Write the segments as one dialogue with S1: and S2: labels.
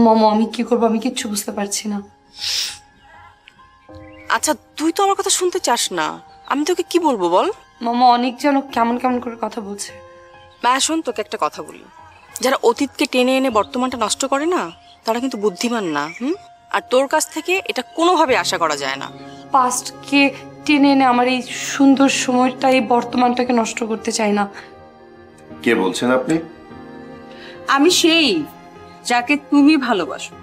S1: মামা আমি কি করবো, আমি কিচ্ছু বুঝতে পারছি না।
S2: আচ্ছা তুই তো আমার কথা শুনতে চাস না, আমি তোকে কি বলবো বল?
S1: মামা অনেক যেন কেমন কেমন করে কথা বলছে।
S2: মায়া শোন, তোকে একটা কথা বলি, যারা অতীতকে টেনে এনে বর্তমানটা নষ্ট করে না, তারা কিন্তু বুদ্ধিমান না। আর তোর কাছ থেকে এটা কোনোভাবে আশা করা যায় না।
S1: পাস্টকে টেনে এনে আমার এই সুন্দর সময়টা, এই বর্তমানটাকে নষ্ট করতে চাই না।
S3: কে বলছেন আপনি?
S4: আমি সেই যাকে তুমি ভালোবাসো,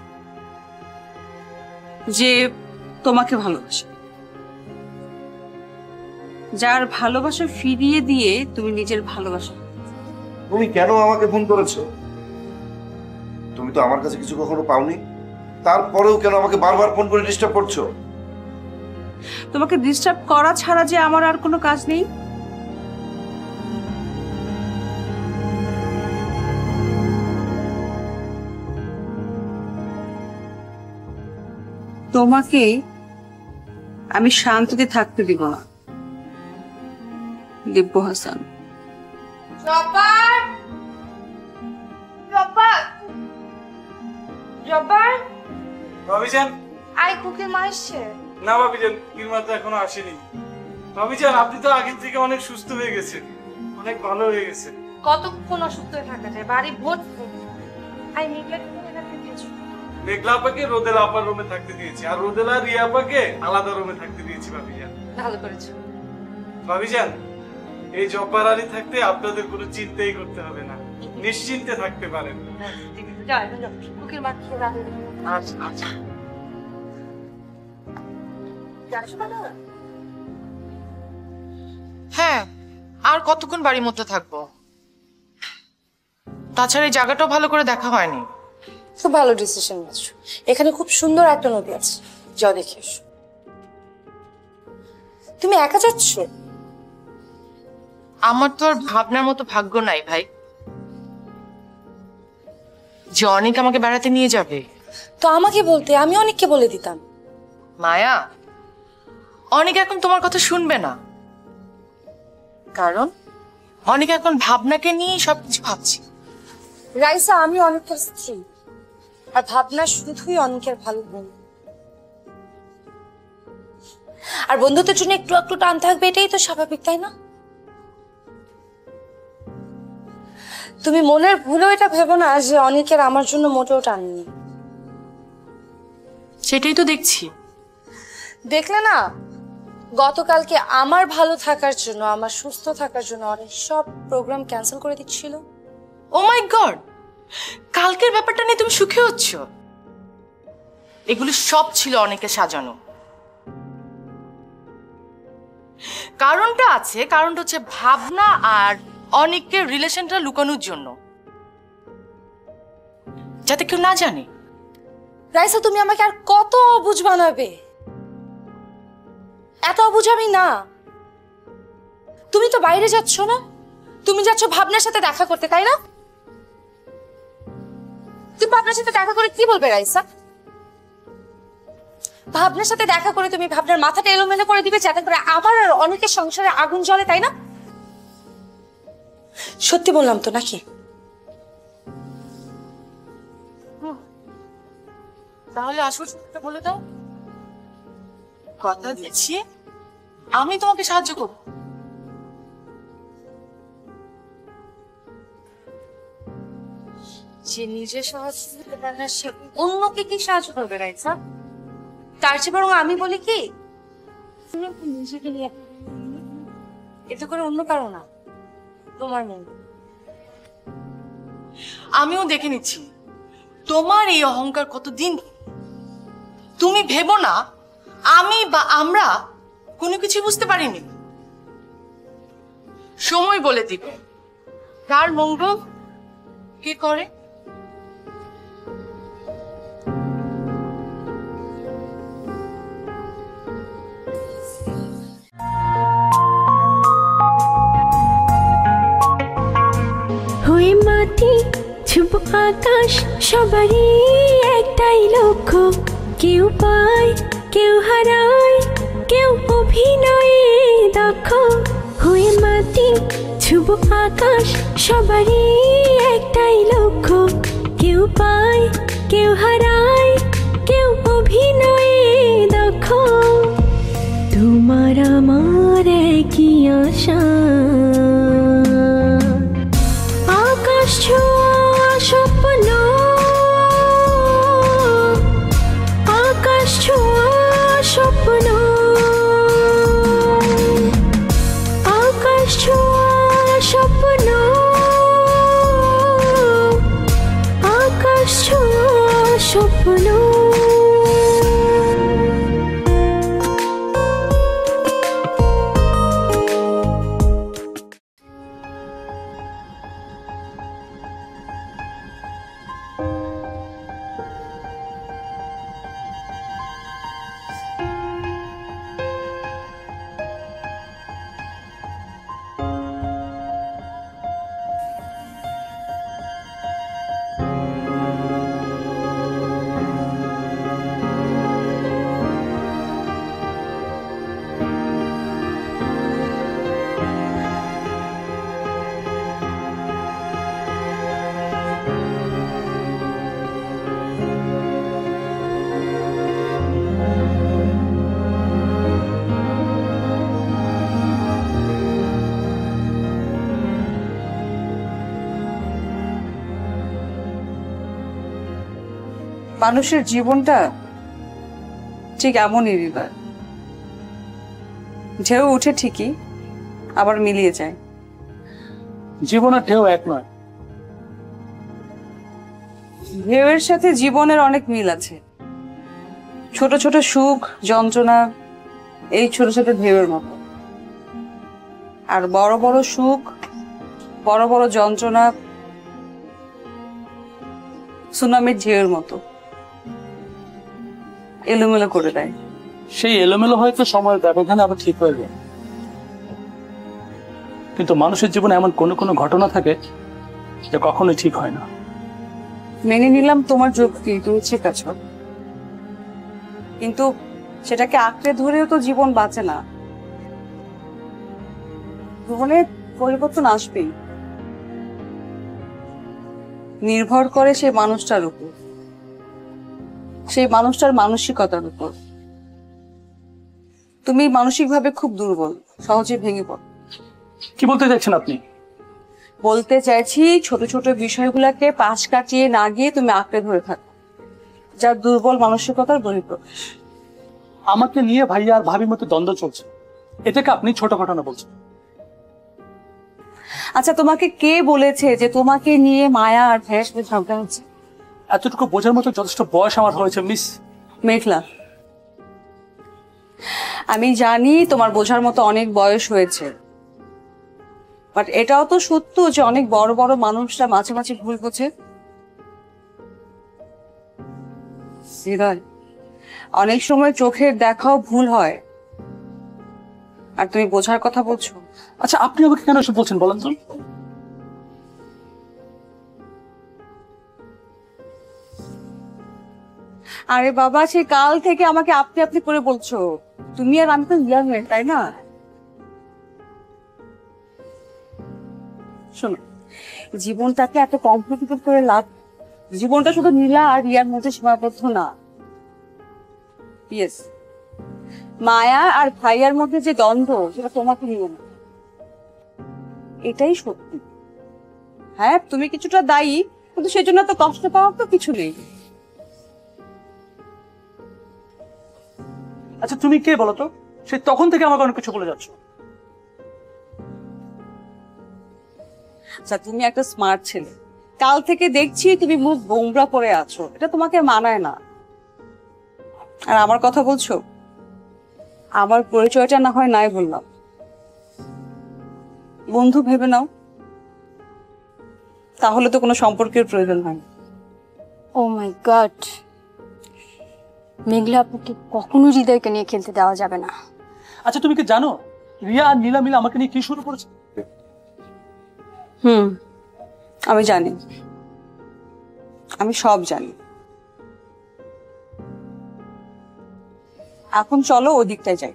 S4: যে তোমাকে ভালোবাসে, যার ভালোবাসা ফিরিয়ে দিয়ে তুমি নিজের ভালোবাসা।
S3: তুমি কেন আমাকে ফোন করেছো? তুমি তো আমার কাছে কিছু কখনো পাওনি, তারপরেও কেন আমাকে বারবার ফোন করে ডিস্টার্ব করছো?
S4: তোমাকে ডিস্টার্ব করা ছাড়া যে আমার আর কোনো কাজ নেই। তোমাকে আমি শান্তিতে থাকতে দিব না দিব্য হাসান।
S1: জব্বার, জব্বার, জব্বার,
S5: ভাবিজান।
S1: আই কুকির মা এসছে।
S5: না ভাবিজান, কিরমা তো এখনো আসেনি। ভাবিজান আপনি তো আগের থেকে অনেক সুস্থ হয়ে গেছেন, অনেক ভালো হয়ে গেছেন।
S1: কতক্ষণ অসুস্থ হয়ে থাকা যায়, বাড়ি ভর্তি। আই মেঘলা কোথায় থাকতে দিয়েছো?
S5: মেঘলা আপাকে রোদেলা আপার রুমে থাকতে দিয়েছি, আর রোদেলা রিয়া আপাকে আলাদা রুমে থাকতে দিয়েছি ভাবিজান।
S1: ভালো করেছো
S5: ভাবিজান, এই জব্বার আলী থাকতে আপনাদের কোনো চিন্তাই করতে হবে না, নিশ্চিন্তে থাকতে পারেন।
S1: যাও এখন যাও, কুকির মা খেয়ে রাখো।
S5: আচ্ছা আচ্ছা।
S6: হ্যাঁ, আর কতক্ষণ বাড়ির মধ্যে থাকবো? তাছাড়া এই জায়গাটাও ভালো করে দেখা হয়নি।
S7: খুব ভালো ডিসিশন নিয়েছো। এখানে খুব সুন্দর একটা নদী আছে, যাও দেখে এসো। তুমি একা যাচ্ছ?
S6: আমার তো আর ভাবনার মতো ভাগ্য নাই ভাই, যে অনেক আমাকে বেড়াতে নিয়ে যাবে।
S7: তো আমাকে বলতে, আমি অনেককে বলে দিতাম।
S6: মায়া, অনেক এখন তোমার কথা শুনবে না, কারণ অনেক এখন ভাবনাকে নিয়ে সবকিছু ভাবছি।
S7: রাইসা, আমি অনেকের স্ত্রী, আর ভাবনা শুধুই অনেকের ভালো বোন। আর বন্ধুত্বের জন্য একটু একটু টান থাকবে, এটাই তো স্বাভাবিক, তাই না? তুমি মনের ভুলেও এটা ভেবো না যে অনেকের আমার জন্য মোটেও টান নেই।
S6: সেটাই তো দেখছি।
S7: দেখলে না, গতকালকে আমার ভালো থাকার জন্য, আমার সুস্থ থাকার জন্য অনেক সব প্রোগ্রাম ক্যান্সেল করে দিচ্ছিল।
S6: ও মাই গড, কালকের ব্যাপারটা নিয়ে তুমি সুখী হচ্ছ? এগুলো সব ছিল অনেকে সাজানো। কারণটা আছে, কারণটা হচ্ছে ভাবনা আর অনেকের রিলেশনটা লুকানোর জন্য, যাতে কেউ না জানে।
S7: রাইসা, তুমি আমাকে আর কত অবুঝ বানাবে? এত অবুঝ আমি না। তুমি তো বাইরে যাচ্ছ না, তুমি যাচ্ছ ভাবনার সাথে দেখা করতে, তাই না? তুমি ভাবনার সাথে দেখা করে কি বলবে রাইসা? ভাবনার সাথে দেখা করে তুমি ভাবনার মাথাটা এলোমেলো করে দিবে, যাতে করে আমার আর অনেকের সংসারে আগুন জ্বলে, তাই না? সত্যি বললাম তো নাকি?
S6: তাহলে আসল সত্যটা বলে দাও। কথা দিচ্ছি, আমি তোমাকে সাহায্য করব।
S7: যে নিজে সাহায্য করতে পারে না, সে অন্যকে কি সাহায্য করবে রাইসা? তার চেয়ে বরং আমি বলি কি, নিজেকে নিয়ে, এতে করে অন্য কারো না, তোমার মন।
S6: আমিও দেখে নিচ্ছি তোমার এই অহংকার কতদিন। তুমি ভেবো না আমি বা আমরা কোনো কিছু বুঝতে পারিনি। সময় বলে দিবে কার মঙ্গল কে করে।
S8: হয়ে মাটি ছুব আকাশ, সবারই একটাই লক্ষ্য, কেউ পায় কেউ হারায়, কেউ অভিনয়ে দক্ষ। হয়ে মাটি ছুব আকাশ, সবারই একটাই লক্ষ্য, কেউ পায় কেউ হারায় কেউ অভিনয়ে দক্ষ তোমার আমার একই আশা আকাশ ছোঁয়া স্বপ্ন আকাশ ছোঁয়া স্বপ্ন আকাশ ছোঁয়া স্বপ্ন আকাশ ছোঁয়া স্বপ্ন
S4: মানুষের জীবনটা ঠিক এমনই রিভার, ঢেউ উঠে ঠিকই আবার মিলিয়ে যায়।
S5: জীবনের ঢেউ এক নয়।
S4: ঢেউয়ের সাথে জীবনের অনেক মিল আছে। ছোট ছোট সুখ যন্ত্রণা এই ছোট ছোট ঢেউয়ের মতো, আর বড় বড় সুখ বড় বড় যন্ত্রণা সুনামির ঢেউয়ের মতো এলোমেলো করে দেয়।
S5: সেই এলোমেলো হয়তো সময়ের ব্যবধানে আবার ঠিক হয়ে যায়, কিন্তু মানুষের জীবনে এমন কোনো কোনো ঘটনা থাকে যা কখনোই ঠিক হয় না।
S4: মেনে নিলাম তোমার যুক্তি, তুমি ঠিক আছো, কিন্তু সেটাকে আঁকড়ে ধরেও তো জীবন বাঁচে না। জীবনে পরিবর্তন আসবেই, নির্ভর করে সেই মানুষটার উপর, সেই মানুষটার মানসিকতার উপর। তুমি মানসিকভাবে খুব দুর্বল, সহজে ভেঙে পড়ো।
S5: কি বলতে চাইছেন আপনি?
S4: বলতে চাইছি ছোট ছোট বিষয়গুলোকে পাশ কাটিয়ে না গিয়ে তুমি আঁকড়ে ধরে থাকো, যার দুর্বল মানসিকতার বহিঃপ্রকাশ।
S5: আমাকে নিয়ে ভাইয়া আর ভাবির মতো দ্বন্দ্ব চলছে, এটাকে আপনি ছোট ঘটনা বলছেন।
S4: আচ্ছা, তোমাকে কে বলেছে যে তোমাকে নিয়ে মায়া আর ভাইয়ের সাথে ঝগড়া হচ্ছে?
S5: এতটুকু বোঝার মতো যথেষ্ট বয়স আমার হয়েছে মিস
S4: মেঘলা। আমি জানি তোমার বোঝার মতো অনেক বয়স হয়েছে, বাট এটাও তো সত্য যে অনেক বড় বড় মানুষরা মাঝে মাঝে ভুল বোঝে। অনেক সময় চোখের দেখাও ভুল হয়, আর তুমি বোঝার কথা বলছো।
S5: আচ্ছা, আপনি আমাকে কেন এসব বলছেন বলেন তো?
S4: আরে বাবা, সে কাল থেকে আমাকে আপনি আপনি করে বলছো। তুমি আর আমি তো ইয়াং হয়ে, তাই না? শোনো, জীবনটাকে এত কমপ্লিকেটেড করে লাভ, জীবনটা শুধু নীলা আর রিয়ার মধ্যে সীমাবদ্ধ না। ইয়েস, মায়া আর ভাইয়ার মধ্যে যে দ্বন্দ্ব, সেটা তোমাকে নিয়ে না, এটাই সত্যি। হ্যাঁ, তুমি কিছুটা দায়ী, কিন্তু সেজন্য তো কষ্ট পাওয়ার তো কিছু নেই।
S5: আচ্ছা, তুমি কে বলো তো? সে তখন থেকে আমাকে অনেক কিছু বলে যাচ্ছ।
S4: আচ্ছা, তুমি একটা স্মার্ট ছেলে, কাল থেকে দেখছি তুমি মুখ গোমরা করে আছো, এটা তোমাকে মানায় না। আর আমার কথা বলছো, আমার পরিচয়টা না হয় নাই বললাম, বন্ধু ভেবে নাও, তাহলে তো কোনো সম্পর্কের প্রয়োজন হয় না।
S7: ও মাই গড, মেঘলা আপুকে কখনো হৃদয়কে নিয়ে খেলতে দেওয়া যাবে না।
S5: আচ্ছা, তুমি কি জানো রিয়া আর নীলা মিলে আমাকে নিয়ে কি শুরু করেছে?
S4: আমি জানি, আমি সব জানি। এখন চলো ওই দিকটায় যাই।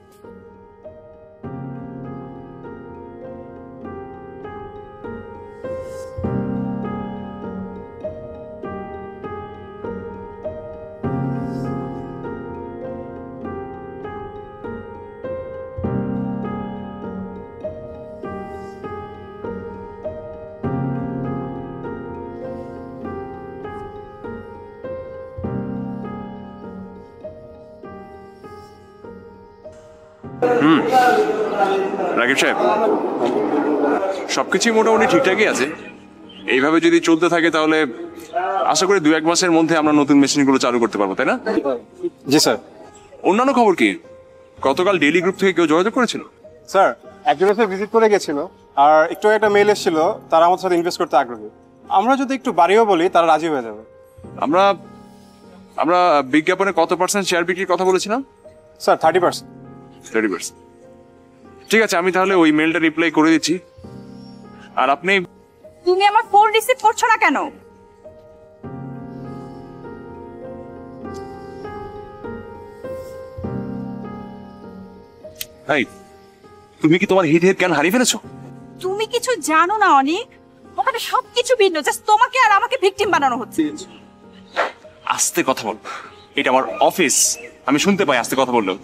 S9: রাকিব সাহেব, সবকিছুই মোটামুটি ঠিকঠাকই আছে। এইভাবে যদি চলতে থাকে তাহলে আশা করি 2-1 মাসের মধ্যে আমরা নতুন মেশিনগুলো চালু করতে পারবো, তাই না?
S10: জি স্যার।
S9: অন্যান্য খবর কি? গতকাল ডেইলি গ্রুপ থেকে কেউ যোগাযোগ করেছিল?
S10: স্যার, একজন এসে ভিজিট করে গেছিল, আর একটু একটা মেল এসেছিল, তারা আমাদের সাথে ইনভেস্ট করতে আগ্রহী। আমরা যদি একটু বাড়িও বলি তারা রাজি হয়ে যাবে।
S9: আমরা আমরা বিজ্ঞাপনে কত % শেয়ার বিক্রির কথা বলেছিলাম?
S10: স্যার 30%।
S9: 30%। ঠিক আছে, আমি তাহলে ওই মেলটা রিপ্লাই করে দিচ্ছি। আর আপনি
S4: তুমি আমার ফোন রিসিভ করছো না কেন?
S9: ভাই, তুমি কি তোমার হিট জ্ঞান হারিয়ে ফেলেছো?
S4: তুমি কিছু জানো না অনিক, ওখানে সবকিছু ভিন্ন, জাস্ট তোমাকে আর আমাকে ভিকটিম বানানো হচ্ছে।
S9: আস্তে কথা বল, এটা আমার অফিস, আমি শুনতে পাই আস্তে কথা বললেও।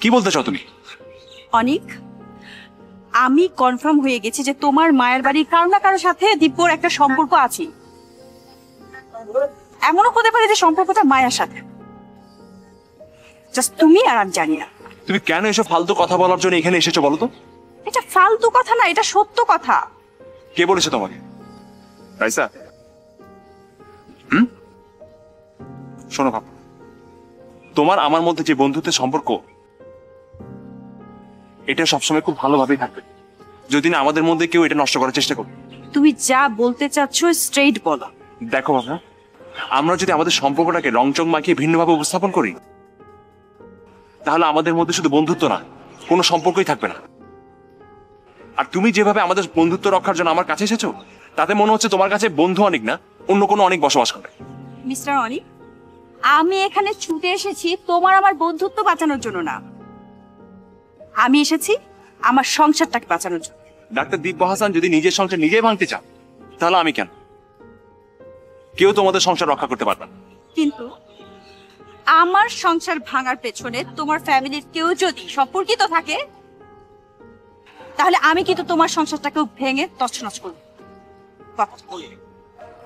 S9: কি বলতে চাও তুমি?
S4: অনিক, আমি কনফার্ম হয়ে গেছি যে তোমার মায়ের বাড়ির কারো না কারোর সাথে দিব্যর একটা সম্পর্ক আছে। এমনও হতে পারে যে সম্পর্কটা মায়ের সাথে, জাস্ট তুমি আর আমি জানি না।
S9: তুমি কেন এসব ফালতু কথা বলার জন্য এখানে এসেছো বলো তো?
S4: এটা ফালতু কথা না, এটা সত্য কথা।
S9: কে বলেছে তোমাকে? রাইসা? শোনো বাবা, তোমার আমার মধ্যে যে বন্ধুত্বের সম্পর্ক, এটা সবসময় খুব ভালোভাবেই থাকবে, যদি না আমাদের মধ্যে কেউ এটা নষ্ট করার চেষ্টা করবে।
S4: তুমি যা বলতে চাচ্ছ স্ট্রেইট বলো।
S9: দেখো বাবা, আমরা যদি আমাদের সম্পর্কটাকে রংচং মাখিয়ে ভিন্নভাবে উপস্থাপন করি, তাহলে আমাদের মধ্যে শুধু বন্ধুত্ব না, কোনো সম্পর্কই থাকবে না। আর তুমি যেভাবে আমাদের বন্ধুত্ব রক্ষার জন্য আমার কাছে এসেছো, তাতে মনে হচ্ছে তোমার কাছে বন্ধু অনেক না, অন্য কোনো অনেক বসবাস করে।
S4: মিস্টার অনিক, আমি এখানে ছুটে এসেছি তোমার আমার বন্ধুত্ব বাঁচানোর জন্য না, আমি এসেছি আমার সংসারটাকে বাঁচানোর জন্য।
S9: ডাক্তার দিব্য হাসান যদি নিজের সংসার নিজেই ভাঙতে চান, তাহলে আমি কেন? কেউ তোমাদের সংসার রক্ষা করতে পারবে না।
S4: কিন্তু আমার সংসার ভাঙার পেছনে তোমার ফ্যামিলির কেউ যদি সম্পর্কিত থাকে, তাহলে আমি কিন্তু তোমার সংসারটাকেও ভেঙে তছনছ করব।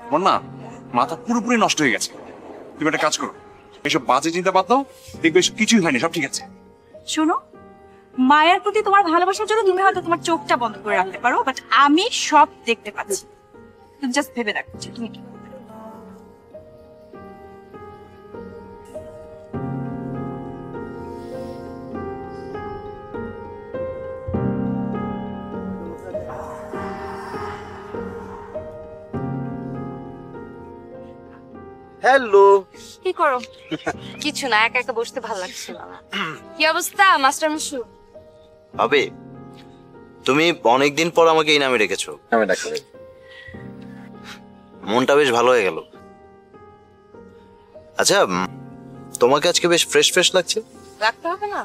S9: আমার না মাথা পুরোপুরি নষ্ট হয়ে গেছে। তুমি একটা কাজ করো, এসব বাজে চিন্তা বাদ দাও, দেখবে এসব কিছুই হয়নি, সব ঠিক আছে।
S4: শোনো, মায়ের প্রতি তোমার ভালোবাসার জন্য তুমি হয়তো তোমার চোখটা বন্ধ করে রাখতে পারো, বাট আমি সব দেখতে পাচ্ছি। তুমি জাস্ট ভেবে দেখো যে তুমি কি করবে।
S3: হ্যালো।
S7: কি করো? কিছু না, একা একা বসতে ভালো লাগছিল না। কি অবস্থা মাস্টার মশু?
S11: ভাবি, তুমি অনেকদিন পর আমাকে এই নামে রেখেছো। মনটা বেশ ভালো হয়ে গেল। আচ্ছা, তোমাকে আজকে বেশ ফ্রেশ ফ্রেশ লাগছে।
S7: লাগতে হবে না?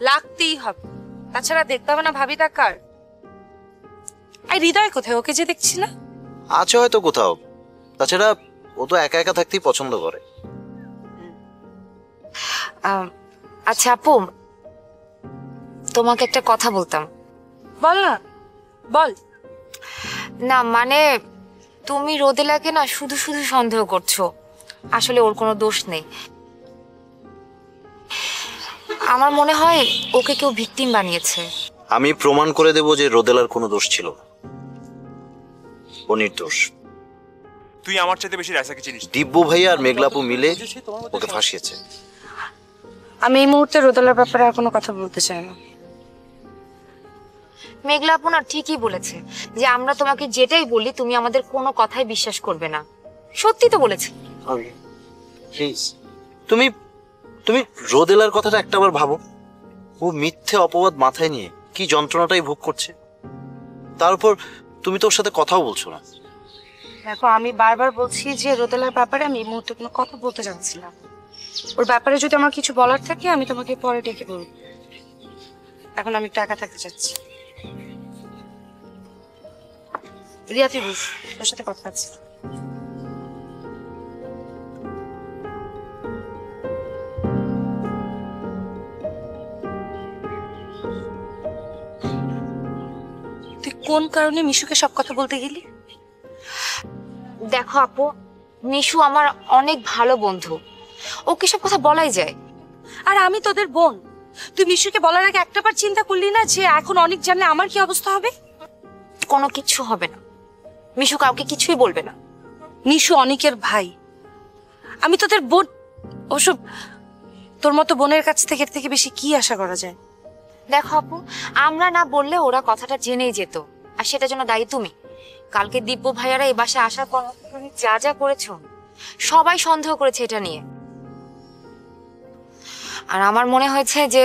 S7: লাগতেই হবে, তাছাড়া দেখতে হবে না ভাবি কার। আর হৃদয় কোথায়? ওকে যে দেখছি না।
S11: আছে হয়তো কোথাও, তাছাড়া ও তো একা একা থাকতেই পছন্দ করে।
S7: আচ্ছা আপু, তোমাকে একটা কথা বলতাম। বল না, বল না। মানে তুমি রোদেলাকে না শুধু শুধু সন্দেহ করছো, আসলে ওর কোনো দোষ নেই। আমার মনে হয় ওকে কেউ ভিকটিম বানিয়েছে।
S11: আমি প্রমাণ করে দেব যে রোদেলার কোনো দোষ ছিল না, ও নির্দোষ।
S9: তুই আমার চাইতে বেশি রাইসাকে চিনিস।
S11: দিব্য ভাইয়া আর মেঘলাপু মিলে ওকে ফাঁসিয়েছে।
S7: আমি এই মুহূর্তে রোদেলার ব্যাপারে আর কোনো কথা বলতে চাই না। মেঘলা আপু না ঠিকই বলেছে যে আমরা তোমাকে যেটাই বলি তুমি আমাদের কোনো কথাই বিশ্বাস করবে না। সত্যি তো বলেছে।
S11: প্লিজ তুমি তুমি রোদেলার কথাটা একটাবার ভাবো। ও মিথ্যে অপবাদ মাথায় নিয়ে কি যন্ত্রণাটাই ভোগ করছে, তার উপর তুমি তো ওর সাথে কথাও বলছো না।
S7: দেখো, আমি বারবার বলছি যে রোদেলার ব্যাপারে আমি এই মুহূর্তে কোনো কথা বলতে চাচ্ছি না। ওর ব্যাপারে যদি আমার কিছু বলার থাকে আমি তোমাকে পরে ডেকে বলবো। এখন আমি একটু একা থাকতে চাচ্ছি। রিয়া, তুই বুঝ, তোর সাথে কথা আছে। তুই কোন কারণে মিশুকে সব কথা বলতে গেলি? দেখো আপু, মিশু আমার অনেক ভালো বন্ধু, ওকে সব কথা বলাই যায়। আর আমি তোদের বোন, তুই মিশুকে বলার আগে একটাবার চিন্তা করলি না যে এখন অনেক জানলে আমার কি অবস্থা হবে?
S12: কোনো কিছু হবে না, মিশু কাউকে কিছুই বলবে না।
S7: মিশু অনিকের ভাই, আমি তোদের বোন। ওসব তোর মতো বোনের কাছ থেকে এর থেকে বেশি কি আশা করা যায়?
S12: দেখো আপু, আমরা না বললে ওরা কথাটা জেনেই যেত, আর সেটার জন্য দায়ী তুমি। কালকে দিব্য ভাইয়ারা এই বাসায় আসার পর তুমি যা যা করেছো, সবাই সন্দেহ করেছে এটা নিয়ে। আর আমার মনে হয়েছে যে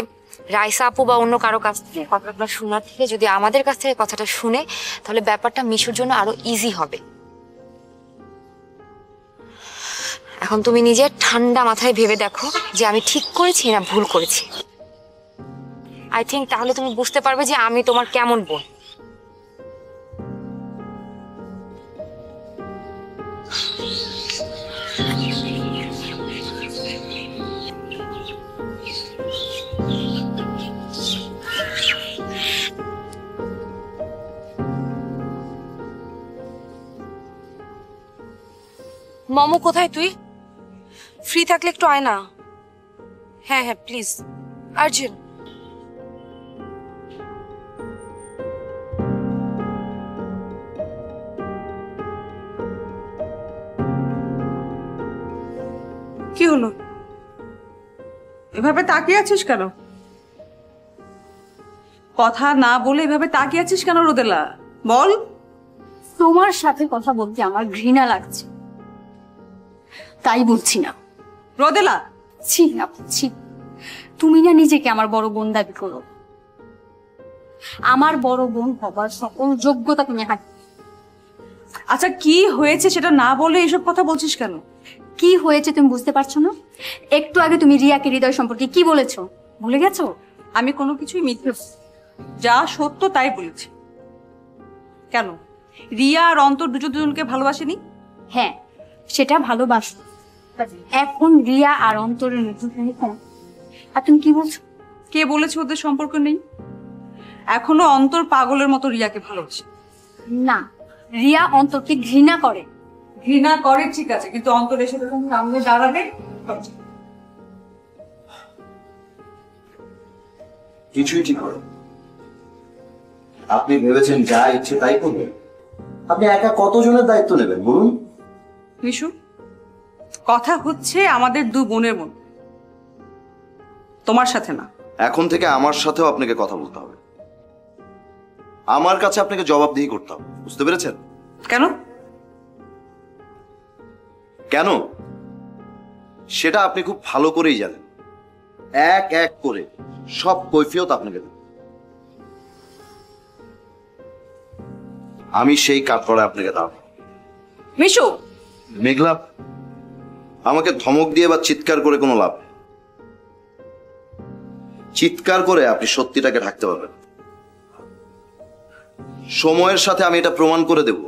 S12: রাইসা আপু বা অন্য কারো কাছ থেকে কথাটা শোনার থেকে যদি আমাদের কাছ থেকে কথাটা শুনে, তাহলে ব্যাপারটা মিশুর জন্য আরো ইজি হবে। এখন তুমি নিজের ঠান্ডা মাথায় ভেবে দেখো যে আমি ঠিক করেছি না ভুল করেছি। আই থিঙ্ক তাহলে তুমি বুঝতে পারবে যে আমি তোমার কেমন বোন।
S7: মামু কোথায় তুই? ফ্রি থাকলে একটু আয় না। হ্যাঁ হ্যাঁ প্লিজ, আর্জেন্ট।
S4: কি হলো? এভাবে তাকিয়ে আছিস কেন? কথা না বলে এভাবে তাকিয়ে আছিস কেন রোদেলা? বল।
S13: তোমার সাথে কথা বলতে আমার ঘৃণা লাগছে, তাই বলছি না।
S4: রোদেলা,
S13: ছি আপু ছি। তুমি না নিজেকে আমার বড় বোন দাবি করো, আমার বড় বোন হবার সকল যোগ্যতা তুমি হাত।
S4: আচ্ছা কি হয়েছে সেটা না বলে এসব কথা বলছিস কেন?
S13: কি হয়েছে তুমি বুঝতে পারছো না? একটু আগে তুমি রিয়াকে হৃদয় সম্পর্কে কি বলেছো ভুলে গেছো?
S4: আমি কোনো কিছুই মিথ্যে, যা সত্য তাই বলেছি। কেন রিয়া আর অন্তর দুজনকে ভালোবাসেনি?
S13: হ্যাঁ সেটা ভালোবাসো, এখন রিয়া আর অন্তরের মধ্যে আর তুমি কি বলছো?
S4: কে বলেছে ওদের সম্পর্ক নেই? এখনো অন্তর পাগলের মতো রিয়াকে ভালোবাসে।
S13: না, রিয়া অন্তরকে ঘৃণা করে।
S4: ঘৃণা করে ঠিক আছে, কিন্তু অন্তর এসে যখন সামনে দাঁড়াবে
S11: কিছুই ঠিক হবে। আপনি ভেবেছেন যা ইচ্ছে তাই করবেন? আপনি একা কতজনের দায়িত্ব নেবেন বলুন?
S4: মিশু, কথা হচ্ছে আমাদের দু বোনের মধ্যে, তোমার সাথে না।
S3: এখন থেকে আমার সাথেও আপনাকে কথা বলতে হবে, আমার কাছে আপনাকে জবাবদিহি করতে হবে, বুঝতে পেরেছেন?
S4: কেন?
S3: কেন সেটা আপনি খুব ভালো করেই জানেন। এক এক করে সব কৈফিয়ত আপনাকে দেব। আমি সেই কাজ করে আপনাকে দাও।
S4: মিশু,
S3: মেঘলা, আমাকে ধমক দিয়ে বা চিৎকার করে কোনো লাভ নেই। চিৎকার করে আপনি সত্যিটাকে ঢাকতে পারবেন। সময়ের সাথে আমি এটা প্রমাণ করে দেব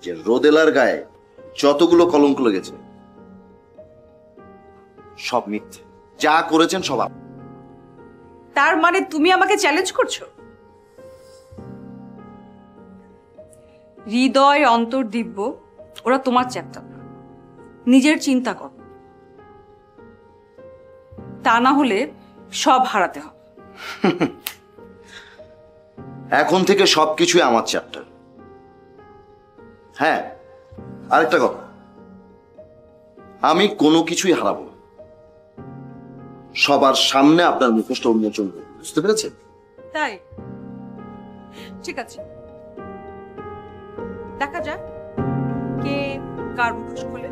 S3: যে রোদেলার গায়ে যতগুলো কলঙ্ক লেগেছে সব মিথ্যে, যা করেছেন সব।
S4: তার মানে তুমি আমাকে চ্যালেঞ্জ করছো? হৃদয়, অন্তর, দিব্য ওরা তোমার চ্যাপ্টার না, নিজের চিন্তা করো, তা না হলে সব হারাতে হবে।
S3: এখন থেকে সবকিছুই আমার চ্যাপ্টার। হ্যাঁ, আরেকটা কথা, আমি কোনো কিছুই হারাবো না। সবার সামনে আপনার মুখোশটা উন্মোচন করব, বুঝতে পেরেছেন?
S4: তাই ঠিক আছে, দেখা যাক কে কার মুখোশ খোলে।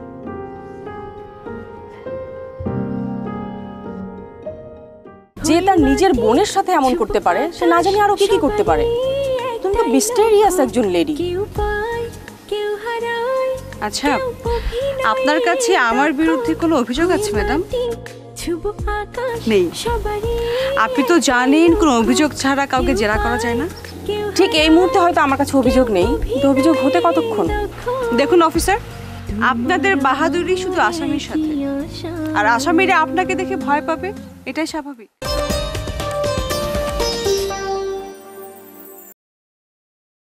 S2: যে তার নিজের বোনের সাথে এমন করতে পারে, সে না জানি আরো কি কি করতে পারে। তুমি তো মিস্টেরিয়াস একজন লেডি।
S4: আচ্ছা, আপনার কাছে আমার বিরুদ্ধে কোনো অভিযোগ আছে ম্যাডাম? নেই। আপনি তো জানেন কোনো অভিযোগ ছাড়া কাউকে জেরা করা যায় না।
S2: ঠিক এই মুহূর্তে হয়তো আমার কাছে অভিযোগ নেই, কিন্তু অভিযোগ হতে কতক্ষণ?
S4: দেখুন অফিসার, আপনাদের বাহাদুরি শুধু আসামির সাথে, আর আসামিরা আপনাকে দেখে ভয় পাবে, এটাই স্বাভাবিক।